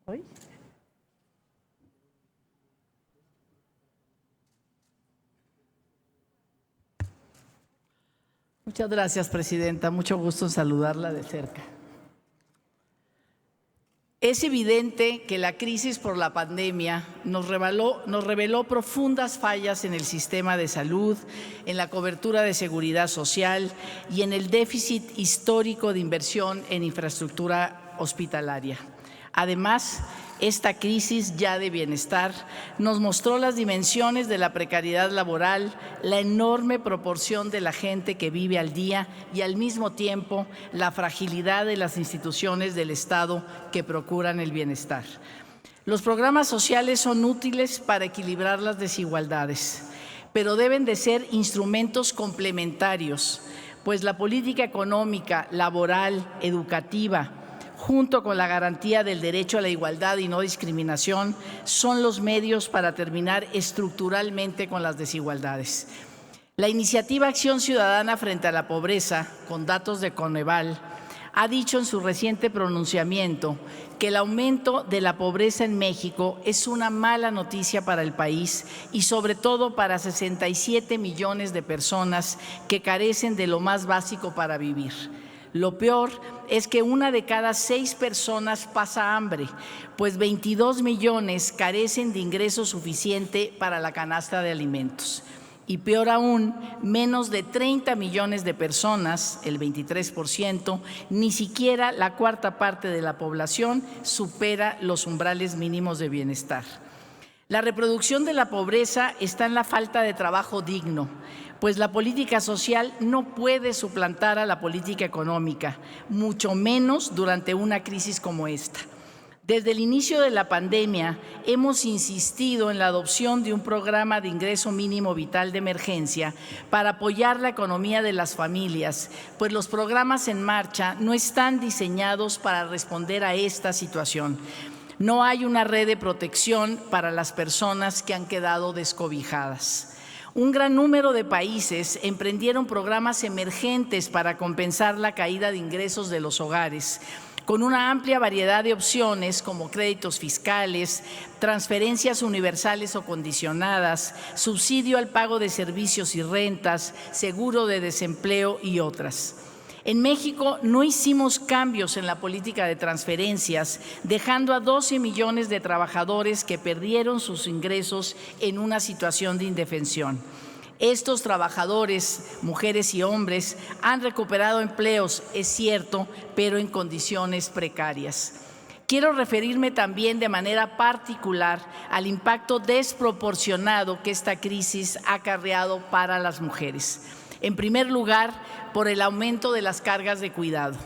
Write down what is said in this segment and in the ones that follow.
¿Hoy? Muchas gracias, presidenta. Mucho gusto en saludarla de cerca. Es evidente que la crisis por la pandemia nos reveló profundas fallas en el sistema de salud, en la cobertura de seguridad social y en el déficit histórico de inversión en infraestructura hospitalaria. Además, esta crisis ya de bienestar nos mostró las dimensiones de la precariedad laboral, la enorme proporción de la gente que vive al día y al mismo tiempo la fragilidad de las instituciones del Estado que procuran el bienestar. Los programas sociales son útiles para equilibrar las desigualdades, pero deben de ser instrumentos complementarios, pues la política económica, laboral, educativa, junto con la garantía del derecho a la igualdad y no discriminación, son los medios para terminar estructuralmente con las desigualdades. La iniciativa Acción Ciudadana frente a la Pobreza, con datos de Coneval, ha dicho en su reciente pronunciamiento que el aumento de la pobreza en México es una mala noticia para el país y sobre todo para 67 millones de personas que carecen de lo más básico para vivir. Lo peor es que 1 de cada 6 personas pasa hambre, pues 22 millones carecen de ingreso suficiente para la canasta de alimentos. Y peor aún, menos de 30 millones de personas, el 23%, ni siquiera la cuarta parte de la población supera los umbrales mínimos de bienestar. La reproducción de la pobreza está en la falta de trabajo digno, pues la política social no puede suplantar a la política económica, mucho menos durante una crisis como esta. Desde el inicio de la pandemia hemos insistido en la adopción de un programa de ingreso mínimo vital de emergencia para apoyar la economía de las familias, pues los programas en marcha no están diseñados para responder a esta situación. No hay una red de protección para las personas que han quedado descobijadas. Un gran número de países emprendieron programas emergentes para compensar la caída de ingresos de los hogares, con una amplia variedad de opciones como créditos fiscales, transferencias universales o condicionadas, subsidio al pago de servicios y rentas, seguro de desempleo y otras. En México no hicimos cambios en la política de transferencias, dejando a 12 millones de trabajadores que perdieron sus ingresos en una situación de indefensión. Estos trabajadores, mujeres y hombres, han recuperado empleos, es cierto, pero en condiciones precarias. Quiero referirme también de manera particular al impacto desproporcionado que esta crisis ha acarreado para las mujeres. En primer lugar, por el aumento de las cargas de cuidado.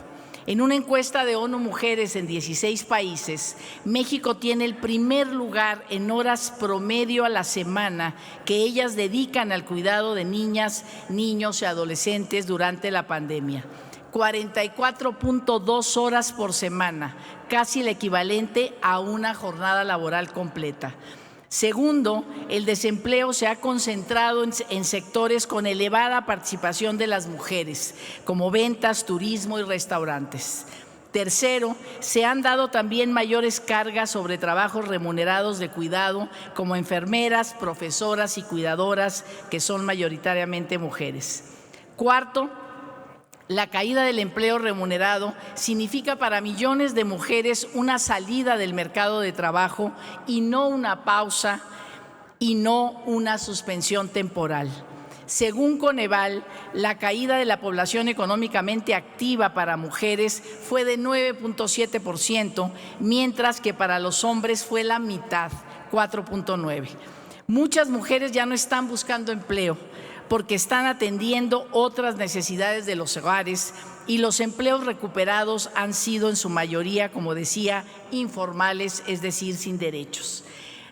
En una encuesta de ONU Mujeres en 16 países, México tiene el primer lugar en horas promedio a la semana que ellas dedican al cuidado de niñas, niños y adolescentes durante la pandemia. 44.2 horas por semana, casi el equivalente a una jornada laboral completa. Segundo, el desempleo se ha concentrado en sectores con elevada participación de las mujeres, como ventas, turismo y restaurantes. Tercero, se han dado también mayores cargas sobre trabajos remunerados de cuidado, como enfermeras, profesoras y cuidadoras, que son mayoritariamente mujeres. Cuarto, la caída del empleo remunerado significa para millones de mujeres una salida del mercado de trabajo y no una pausa y no una suspensión temporal. Según Coneval, la caída de la población económicamente activa para mujeres fue de 9.7%, mientras que para los hombres fue la mitad, 4.9%. Muchas mujeres ya no están buscando empleo, porque están atendiendo otras necesidades de los hogares y los empleos recuperados han sido en su mayoría, como decía, informales, es decir, sin derechos.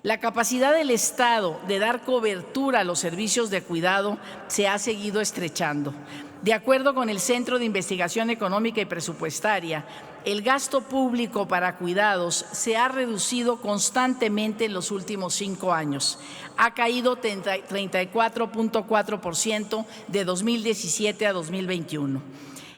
La capacidad del Estado de dar cobertura a los servicios de cuidado se ha seguido estrechando. De acuerdo con el Centro de Investigación Económica y Presupuestaria, el gasto público para cuidados se ha reducido constantemente en los últimos 5 años. Ha caído 34.4% de 2017 a 2021.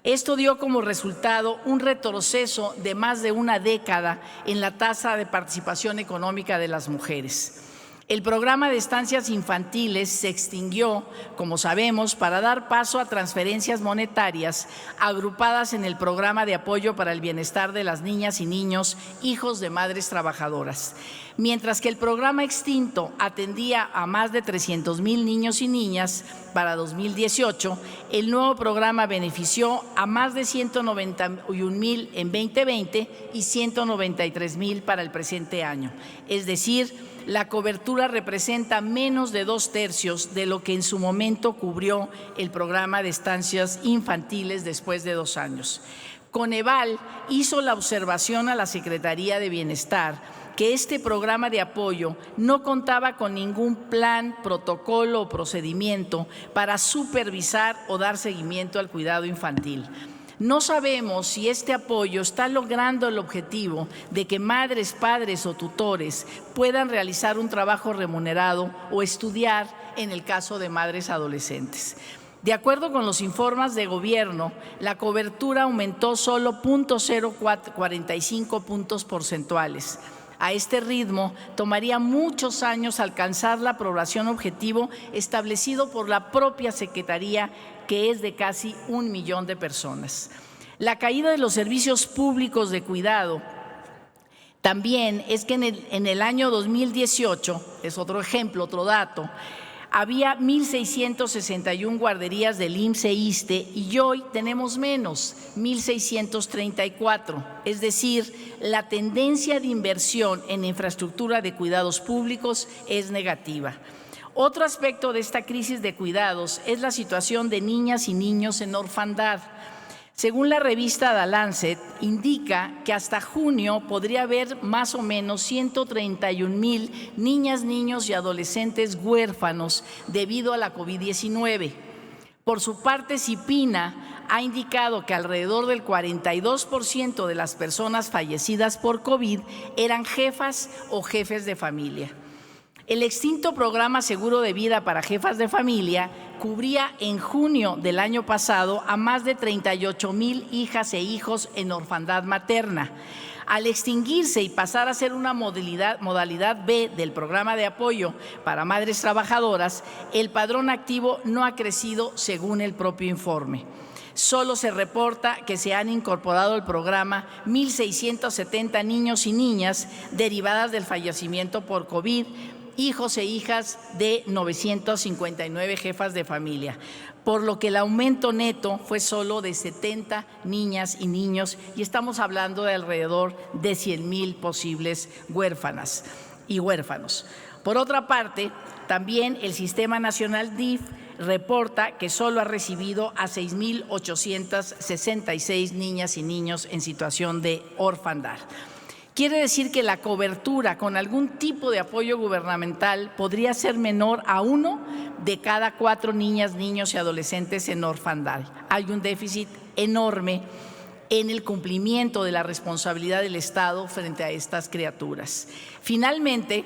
Esto dio como resultado un retroceso de más de una década en la tasa de participación económica de las mujeres. El programa de estancias infantiles se extinguió, como sabemos, para dar paso a transferencias monetarias agrupadas en el Programa de Apoyo para el Bienestar de las Niñas y Niños, hijos de madres trabajadoras. Mientras que el programa extinto atendía a más de 300,000 niños y niñas para 2018, el nuevo programa benefició a más de 191,000 en 2020 y 193,000 para el presente año. Es decir, la cobertura representa menos de 2/3 de lo que en su momento cubrió el programa de estancias infantiles después de 2 años. Coneval hizo la observación a la Secretaría de Bienestar que este programa de apoyo no contaba con ningún plan, protocolo o procedimiento para supervisar o dar seguimiento al cuidado infantil. No sabemos si este apoyo está logrando el objetivo de que madres, padres o tutores puedan realizar un trabajo remunerado o estudiar en el caso de madres adolescentes. De acuerdo con los informes de gobierno, la cobertura aumentó solo 0.045 puntos porcentuales. A este ritmo, tomaría muchos años alcanzar la aprobación objetivo establecido por la propia Secretaría, que es de casi 1 millón de personas. La caída de los servicios públicos de cuidado también es que en el año 2018, es otro ejemplo, otro dato, había 1,661 guarderías del IMSS e ISSSTE y hoy tenemos menos, 1,634. Es decir, la tendencia de inversión en infraestructura de cuidados públicos es negativa. Otro aspecto de esta crisis de cuidados es la situación de niñas y niños en orfandad. Según la revista The Lancet, indica que hasta junio podría haber más o menos 131,000 niñas, niños y adolescentes huérfanos debido a la COVID-19. Por su parte, CIPINA ha indicado que alrededor del 42% de las personas fallecidas por COVID eran jefas o jefes de familia. El extinto programa Seguro de Vida para Jefas de Familia cubría en junio del año pasado a más de 38,000 hijas e hijos en orfandad materna. Al extinguirse y pasar a ser una modalidad B del programa de apoyo para madres trabajadoras, el padrón activo no ha crecido según el propio informe. Solo se reporta que se han incorporado al programa 1,670 niños y niñas derivadas del fallecimiento por COVID, hijos e hijas de 959 jefas de familia, por lo que el aumento neto fue solo de 70 niñas y niños y estamos hablando de alrededor de 100,000 posibles huérfanas y huérfanos. Por otra parte, también el Sistema Nacional DIF reporta que solo ha recibido a 6,866 niñas y niños en situación de orfandad. Quiere decir que la cobertura con algún tipo de apoyo gubernamental podría ser menor a 1 de cada 4 niñas, niños y adolescentes en orfandad. Hay un déficit enorme en el cumplimiento de la responsabilidad del Estado frente a estas criaturas. Finalmente,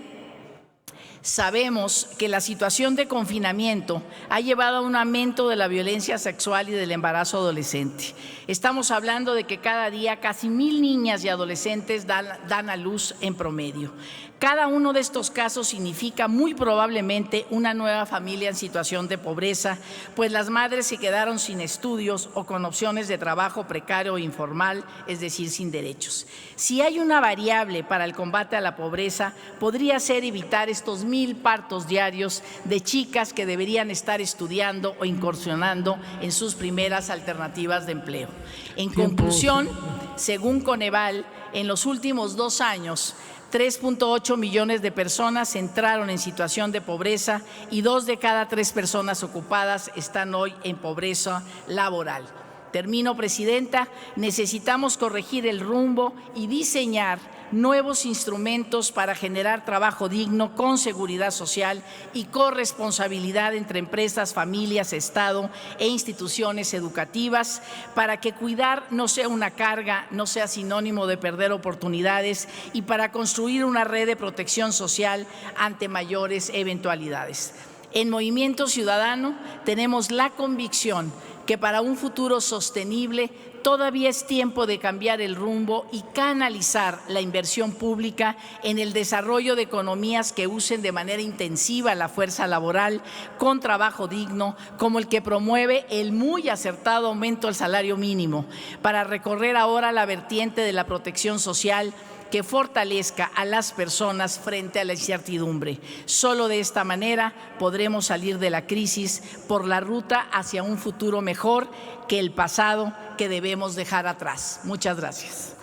sabemos que la situación de confinamiento ha llevado a un aumento de la violencia sexual y del embarazo adolescente. Estamos hablando de que cada día casi 1,000 niñas y adolescentes dan a luz en promedio. Cada uno de estos casos significa muy probablemente una nueva familia en situación de pobreza, pues las madres se quedaron sin estudios o con opciones de trabajo precario o informal, es decir, sin derechos. Si hay una variable para el combate a la pobreza, podría ser evitar estos 1,000 partos diarios de chicas que deberían estar estudiando o incursionando en sus primeras alternativas de empleo. En conclusión, según Coneval, en los últimos 2 años, 3.8 millones de personas entraron en situación de pobreza y 2 de cada 3 personas ocupadas están hoy en pobreza laboral. Termino, Presidenta. Necesitamos corregir el rumbo y diseñar nuevos instrumentos para generar trabajo digno con seguridad social y corresponsabilidad entre empresas, familias, Estado e instituciones educativas para que cuidar no sea una carga, no sea sinónimo de perder oportunidades y para construir una red de protección social ante mayores eventualidades. En Movimiento Ciudadano tenemos la convicción que para un futuro sostenible todavía es tiempo de cambiar el rumbo y canalizar la inversión pública en el desarrollo de economías que usen de manera intensiva la fuerza laboral con trabajo digno, como el que promueve el muy acertado aumento al salario mínimo, para recorrer ahora la vertiente de la protección social que fortalezca a las personas frente a la incertidumbre. Solo de esta manera podremos salir de la crisis por la ruta hacia un futuro mejor que el pasado que debemos dejar atrás. Muchas gracias.